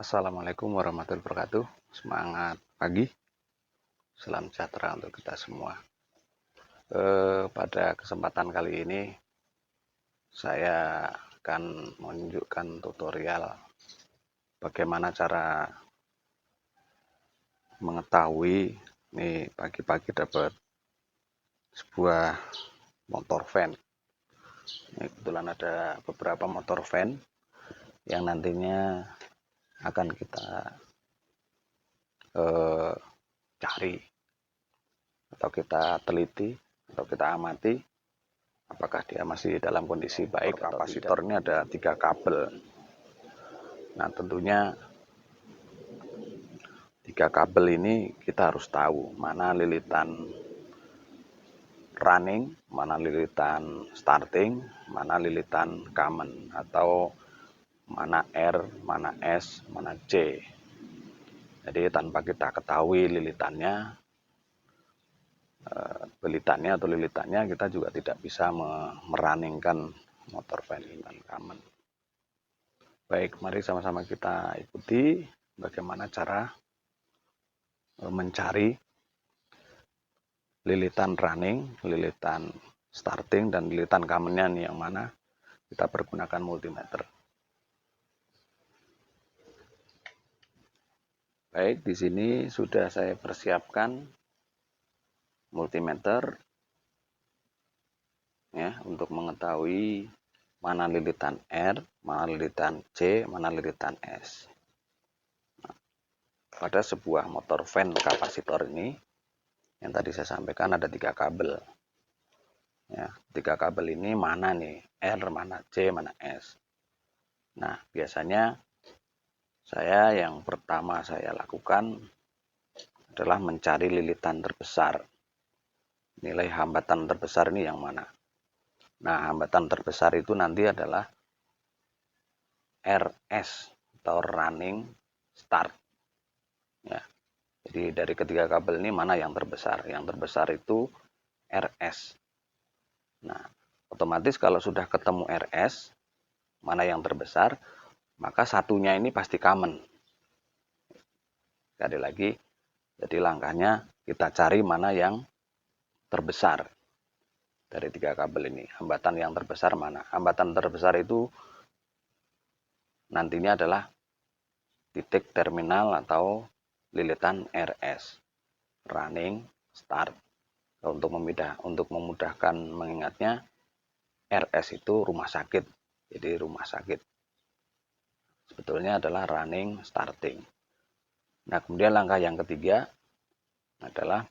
Assalamualaikum warahmatullahi wabarakatuh. Semangat pagi, salam sejahtera untuk kita semua. Pada kesempatan kali ini saya akan menunjukkan tutorial bagaimana cara mengetahui nih pagi-pagi dapat sebuah motor van. Ini kebetulan ada beberapa motor van yang nantinya akan kita cari atau kita teliti atau kita amati apakah dia masih dalam kondisi baik. Kapasitor ini ada 3 kabel. Nah, tentunya 3 kabel ini kita harus tahu mana lilitan running, mana lilitan starting, mana lilitan common, atau mana R, mana S, mana C. Jadi tanpa kita ketahui lilitannya, atau lilitannya, kita juga tidak bisa merunningkan motor van dan common. Baik, mari sama-sama kita ikuti bagaimana cara mencari lilitan running, lilitan starting, dan lilitan commonnya nih yang mana. Kita pergunakan multimeter. Baik, di sini sudah saya persiapkan multimeter ya untuk mengetahui mana lilitan R, mana lilitan C, mana lilitan S. Nah, pada sebuah motor van kapasitor ini yang tadi saya sampaikan ada 3 kabel. Ya, 3 kabel ini mana nih? R, mana C, mana S. Nah, biasanya yang pertama saya lakukan adalah mencari lilitan terbesar. Nilai hambatan terbesar ini yang mana? Nah, hambatan terbesar itu nanti adalah RS atau running start. Ya. Jadi dari ketiga kabel ini mana yang terbesar? Yang terbesar itu RS. Nah, otomatis kalau sudah ketemu RS, mana yang terbesar, maka satunya ini pasti common. Sekali lagi, jadi langkahnya kita cari mana yang terbesar dari 3 kabel ini. Hambatan yang terbesar mana? Hambatan terbesar itu nantinya adalah titik terminal atau lilitan RS, running start. Untuk memudahkan mengingatnya, RS itu rumah sakit. Jadi rumah sakit sebetulnya adalah running starting. Nah, kemudian langkah yang ketiga adalah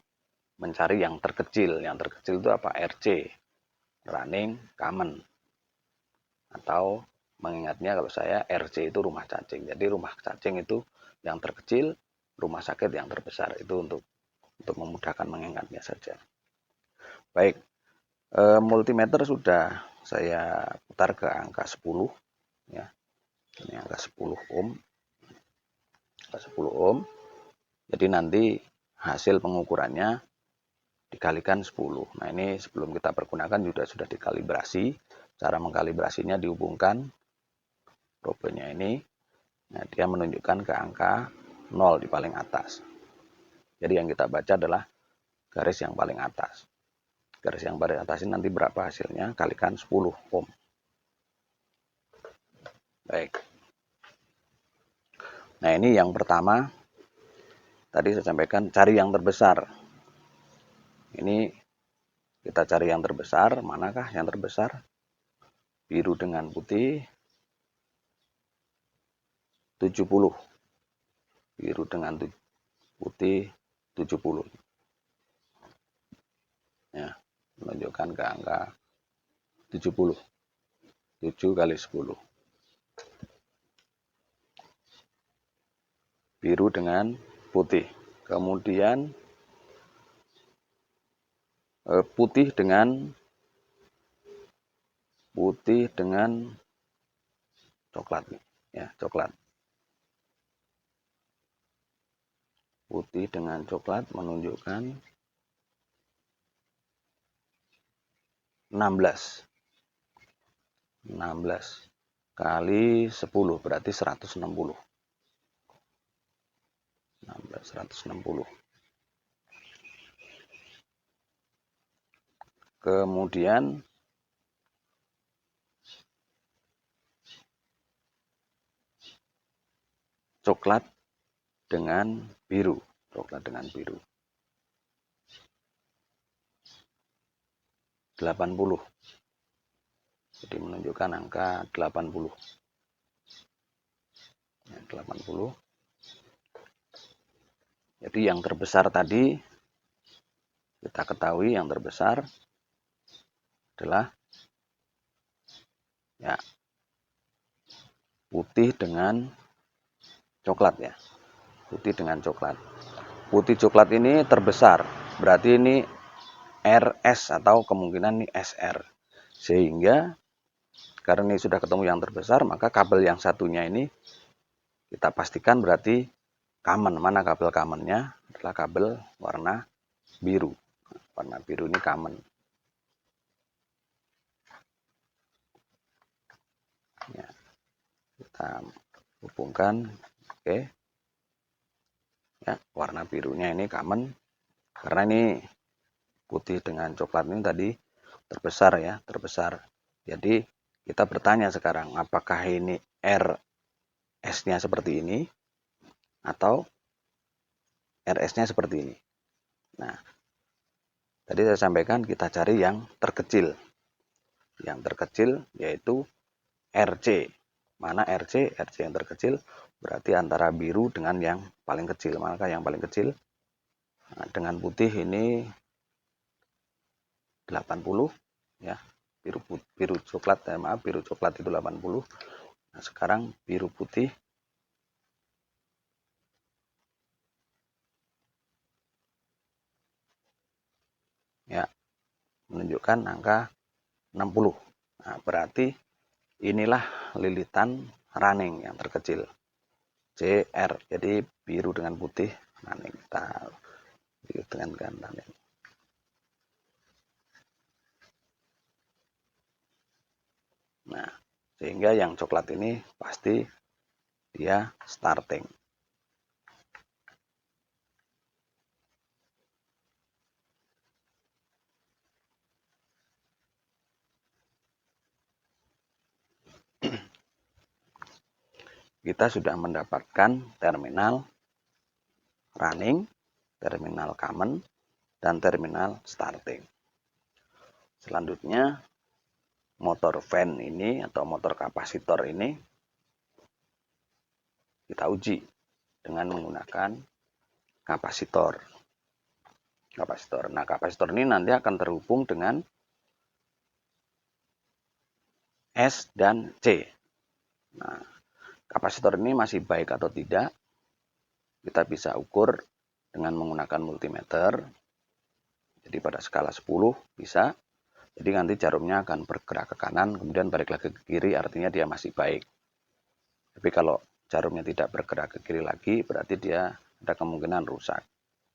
mencari yang terkecil. Yang terkecil itu apa? RC, running common. Atau mengingatnya kalau saya RC itu rumah cacing. Jadi rumah cacing itu yang terkecil, rumah sakit yang terbesar. Itu untuk memudahkan mengingatnya saja. Baik, multimeter sudah saya putar ke angka 10 ya. Ini angka 10 ohm. Angka 10 ohm. Jadi nanti hasil pengukurannya dikalikan 10. Nah, ini sebelum kita pergunakan sudah dikalibrasi. Cara mengkalibrasinya dihubungkan probenya ini. Nah, dia menunjukkan ke angka 0 di paling atas. Jadi yang kita baca adalah garis yang paling atas. Garis yang paling atas ini nanti berapa hasilnya? Kalikan 10 ohm. Baik. Nah, ini yang pertama. Tadi saya sampaikan cari yang terbesar. Ini kita cari yang terbesar. Manakah yang terbesar? Biru dengan putih 70. Biru dengan putih 70. Ya, menunjukkan ke angka 70. 7 kali 10. Biru dengan putih. Kemudian putih dengan coklat ya, coklat. Putih dengan coklat menunjukkan 16. 16 kali 10 berarti 160. 160. Kemudian coklat dengan biru. Coklat dengan biru. 80. Jadi menunjukkan angka 80. Ya, 80. Jadi yang terbesar tadi kita ketahui yang terbesar adalah ya putih dengan coklat ya. Putih dengan coklat. Putih coklat ini terbesar. Berarti ini RS atau kemungkinan ini SR. Sehingga karena ini sudah ketemu yang terbesar, maka kabel yang satunya ini kita pastikan berarti common. Mana kabel commonnya? Adalah kabel warna biru. Warna biru ini common. Ya, kita hubungkan. Oke. Ya, warna birunya ini common. Karena ini putih dengan coklat ini tadi terbesar ya, terbesar. Jadi kita bertanya sekarang, apakah ini RS-nya seperti ini atau RS-nya seperti ini. Nah, tadi saya sampaikan kita cari yang terkecil. Yang terkecil yaitu RC. Mana RC? RC yang terkecil berarti antara biru dengan yang paling kecil. Maka yang paling kecil dengan putih ini 80 ya. Biru coklat, maaf, biru coklat itu 80. Nah, sekarang biru putih ya menunjukkan angka 60. Nah, berarti inilah lilitan running yang terkecil. CR. Jadi biru dengan putih running. Kita dengan running. Nah, sehingga yang coklat ini pasti dia starting. Kita sudah mendapatkan terminal running, terminal common, dan terminal starting. Selanjutnya, motor fan ini atau motor kapasitor ini kita uji dengan menggunakan kapasitor. Nah, kapasitor ini nanti akan terhubung dengan S dan C. Nah, kapasitor ini masih baik atau tidak, kita bisa ukur dengan menggunakan multimeter. Jadi pada skala 10 bisa. Jadi nanti jarumnya akan bergerak ke kanan, kemudian balik lagi ke kiri, artinya dia masih baik. Tapi kalau jarumnya tidak bergerak ke kiri lagi, berarti dia ada kemungkinan rusak.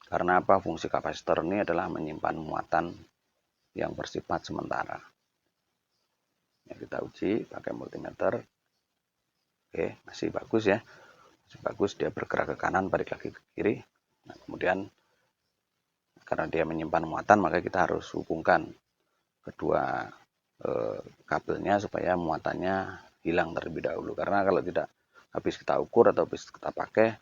Karena apa? Fungsi kapasitor ini adalah menyimpan muatan yang bersifat sementara. Ya, kita uji pakai multimeter. Oke, masih bagus ya. Masih bagus, dia bergerak ke kanan, balik lagi ke kiri. Nah, kemudian karena dia menyimpan muatan, maka kita harus hubungkan kedua kabelnya supaya muatannya hilang terlebih dahulu. Karena kalau tidak, habis kita ukur atau habis kita pakai,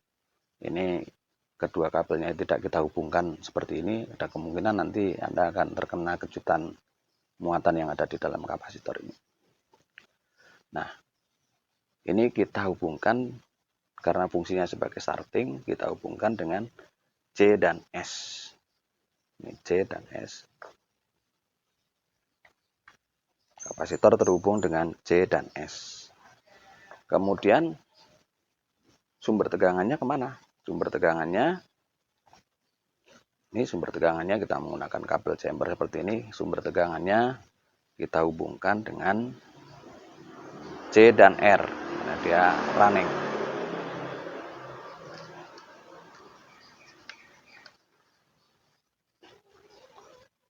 ini kedua kabelnya tidak kita hubungkan seperti ini, ada kemungkinan nanti Anda akan terkena kejutan muatan yang ada di dalam kapasitor ini. Nah, ini kita hubungkan karena fungsinya sebagai starting, kita hubungkan dengan C dan S. Ini C dan S. Kapasitor terhubung dengan C dan S. Kemudian sumber tegangannya kemana? Sumber tegangannya, ini sumber tegangannya kita menggunakan kabel chamber seperti ini. Sumber tegangannya kita hubungkan dengan C dan R, karena dia running.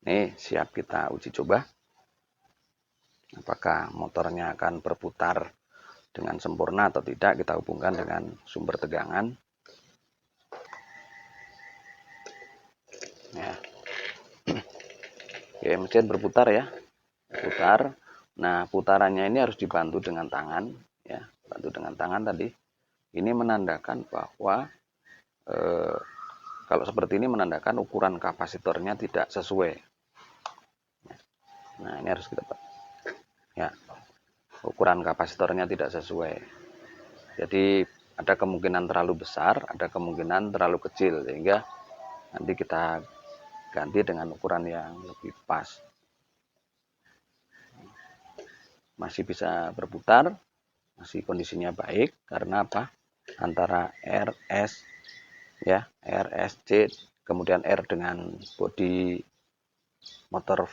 Ini siap kita uji coba. Apakah motornya akan berputar dengan sempurna atau tidak, kita hubungkan dengan sumber tegangan. Ya. Oke, mesin berputar ya, putar. Nah, putarannya ini harus dibantu dengan tangan, ya, bantu dengan tangan tadi. Ini menandakan bahwa kalau seperti ini menandakan ukuran kapasitornya tidak sesuai. Nah, ini harus kita, ya, ukuran kapasitornya tidak sesuai. Jadi ada kemungkinan terlalu besar, ada kemungkinan terlalu kecil, sehingga nanti kita ganti dengan ukuran yang lebih pas. Masih bisa berputar, masih kondisinya baik, karena apa? Antara RS, ya, RSC, kemudian R dengan bodi motor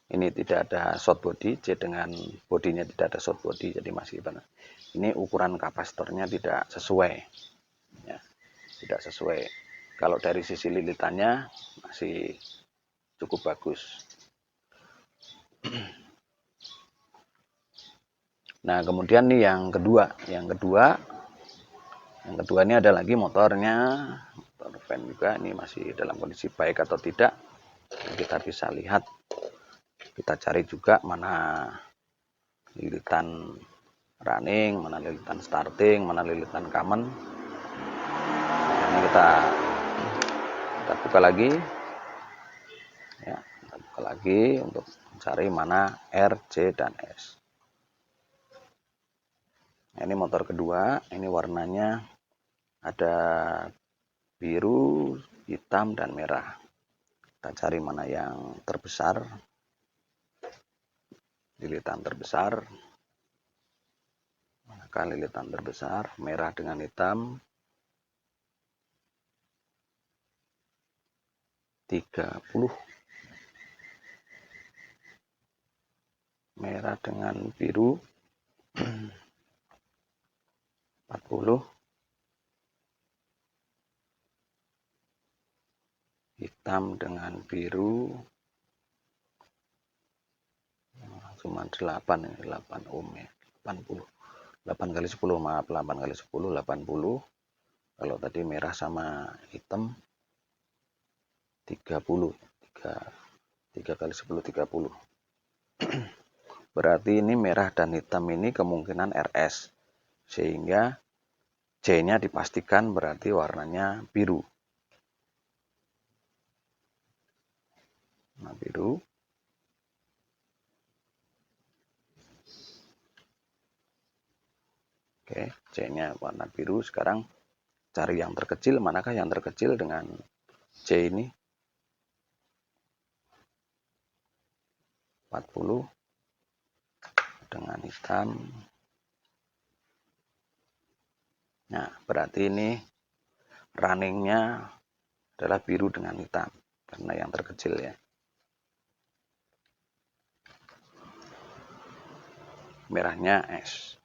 ini tidak ada short body, C dengan bodinya tidak ada short body, jadi masih benar. Ini ukuran kapasitornya tidak sesuai, ya, tidak sesuai. Kalau dari sisi lilitannya masih cukup bagus. Nah, kemudian nih yang kedua ini ada lagi motornya, motor fan juga, ini masih dalam kondisi baik atau tidak. Kita bisa lihat, kita cari juga mana lilitan running, mana lilitan starting, mana lilitan common. Ini kita buka lagi, ya, kita buka lagi untuk mencari mana R, C, dan S. Nah, ini motor kedua, ini warnanya ada biru, hitam, dan merah. Kita cari mana yang terbesar, lilitan terbesar. Manakah lilitan terbesar, merah dengan hitam. 30, merah dengan biru 40, hitam dengan biru cuma 8 ini, 8 ohm ya, 80. 8 kali 10, maaf, 8 kali 10 80. Kalau tadi merah sama hitam 30, 3 kali 10 30. Berarti ini merah dan hitam ini kemungkinan RS, sehingga C-nya dipastikan berarti warnanya biru. Nah, biru. Oke, C-nya warna biru. Sekarang cari yang terkecil, manakah yang terkecil dengan C ini? 40 dengan hitam. Nah, berarti ini runningnya adalah biru dengan hitam, karena yang terkecil ya. Merahnya S.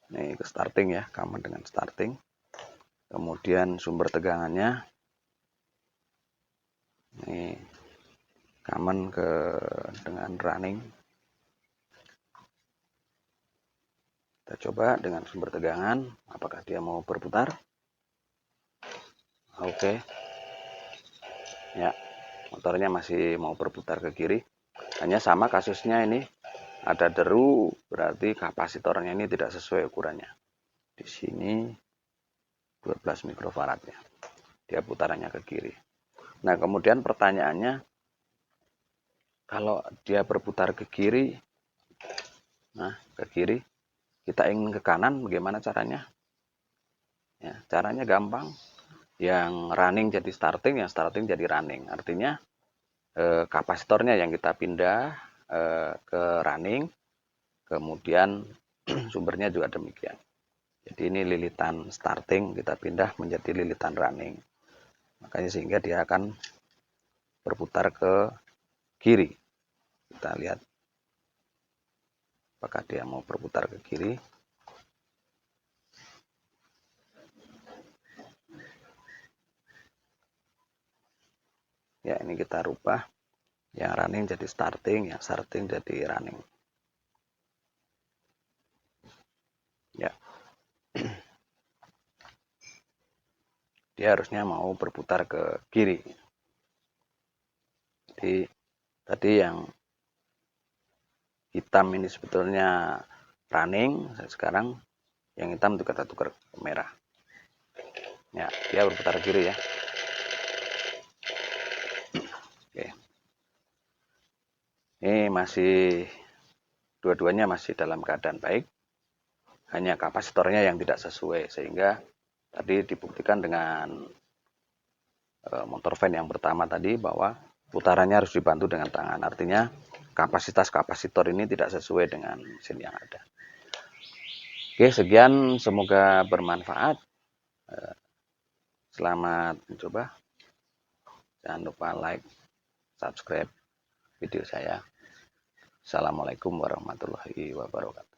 Ini ke starting ya, common dengan starting. Kemudian sumber tegangannya ini common dengan running. Kita coba dengan sumber tegangan, apakah dia mau berputar? Oke. Ya, motornya masih mau berputar ke kiri. Hanya sama kasusnya ini, ada deru, berarti kapasitornya ini tidak sesuai ukurannya. Di sini 12 mikrofarad ya. Dia putarannya ke kiri. Nah, kemudian pertanyaannya, kalau dia berputar ke kiri, nah, ke kiri, kita ingin ke kanan, bagaimana caranya? Ya, caranya gampang. Yang running jadi starting, yang starting jadi running. Artinya kapasitornya yang kita pindah ke running, kemudian sumbernya juga demikian. Jadi ini lilitan starting kita pindah menjadi lilitan running. Makanya sehingga dia akan berputar ke kiri. Kita lihat apakah dia mau berputar ke kiri. Ya, ini kita rubah. Yang running jadi starting, yang starting jadi running. Ya. Dia dia harusnya mau berputar ke kiri. Jadi tadi yang hitam ini sebetulnya running, sekarang yang hitam kita tukar ke merah. Ya, dia berputar ke kiri ya. Oke. Ini masih dua-duanya masih dalam keadaan baik. Hanya kapasitornya yang tidak sesuai, sehingga tadi dibuktikan dengan motor fan yang pertama tadi bahwa putarannya harus dibantu dengan tangan. Artinya kapasitas kapasitor ini tidak sesuai dengan mesin yang ada. Oke, sekian, semoga bermanfaat. Selamat mencoba. Jangan lupa like, subscribe video saya. Assalamualaikum warahmatullahi wabarakatuh.